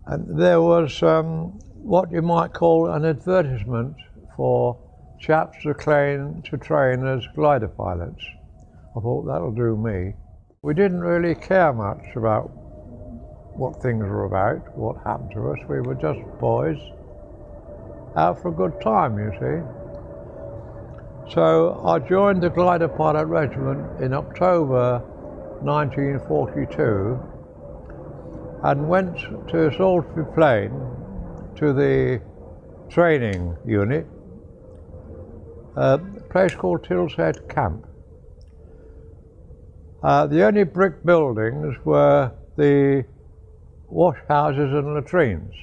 And there was what you might call an advertisement for chaps to train as glider pilots. I thought that'll do me. We didn't really care much about what things were about, what happened to us. We were just boys out for a good time, you see. So I joined the Glider Pilot Regiment in October 1942 and went to Salisbury Plain to the training unit, a place called Tilshead Camp. The only brick buildings were the wash houses and latrines.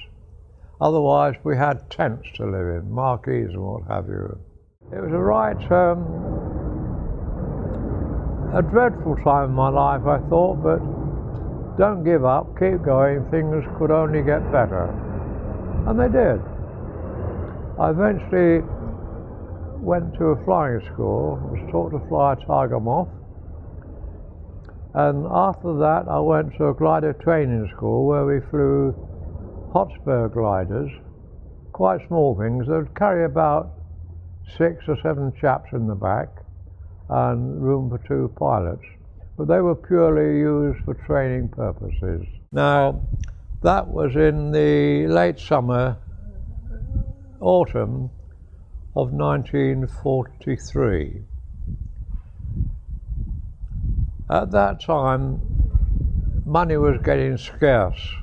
Otherwise we had tents to live in, marquees and what have you. It was a dreadful time in my life, I thought, but don't give up, keep going, things could only get better. And they did. I eventually went to a flying school, was taught to fly a Tiger Moth, and after that I went to a glider training school where we flew Hotspur gliders, quite small things. They would carry about 6 or 7 chaps in the back and room for 2 pilots. But they were purely used for training purposes. Now, that was in the late summer, autumn of 1943. At that time, money was getting scarce,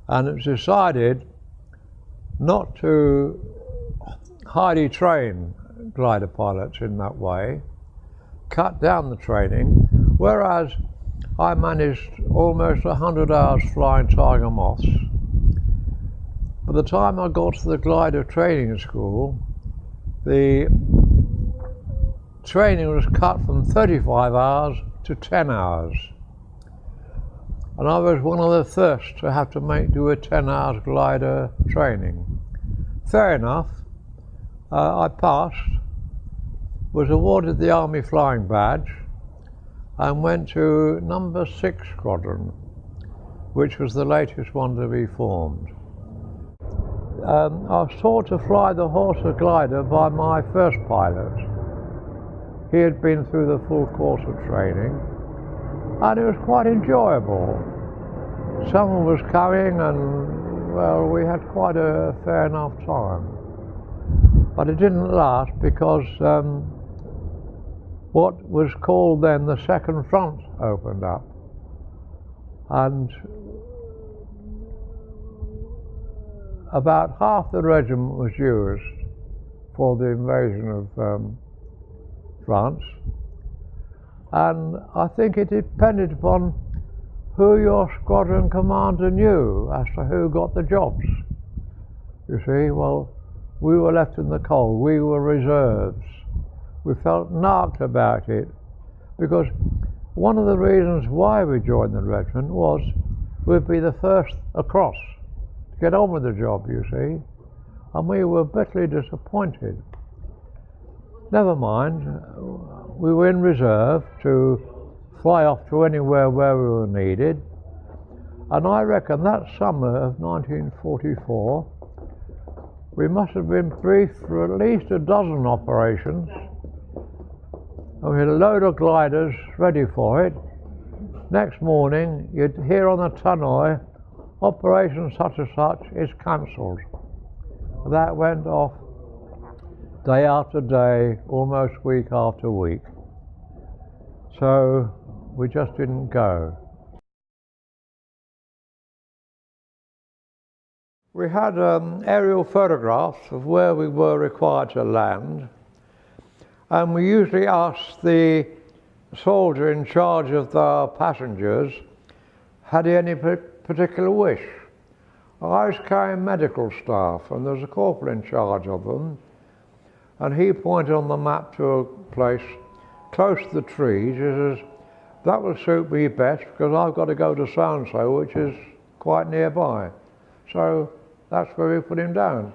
and it was decided not to highly train glider pilots in that way, cut down the training, whereas I managed almost 100 hours flying Tiger Moths. By the time I got to the glider training school, the training was cut from 35 hours to 10 hours. And I was one of the first to have to do a 10 hours glider training. Fair enough, I passed, was awarded the Army Flying Badge, and went to number 6 Squadron, which was the latest one to be formed. I was taught to fly the Horsa Glider by my first pilot. He had been through the full course of training, and it was quite enjoyable. Summer was coming, and well, we had quite a fair enough time. But it didn't last because what was called then the second front opened up, and about half the regiment was used for the invasion of France, and I think it depended upon who your squadron commander knew as to who got the jobs. You see, well, we were left in the cold, we were reserves. We felt narked about it, because one of the reasons why we joined the regiment was we'd be the first across to get on with the job, you see, and we were bitterly disappointed. Never mind, we were in reserve to fly off to anywhere where we were needed, and I reckon that summer of 1944 we must have been briefed for at least a dozen operations, and we had a load of gliders ready for it. Next morning you'd hear on the tannoy, operation such and such is cancelled. That went off day after day, almost week after week. So we just didn't go. We had aerial photographs of where we were required to land, and we usually asked the soldier in charge of the passengers, had he any particular wish. I was carrying medical staff, and there was a corporal in charge of them, and he pointed on the map to a place close to the trees. He says, that will suit me best because I've got to go to so-and-so, which is quite nearby. So that's where we put him down.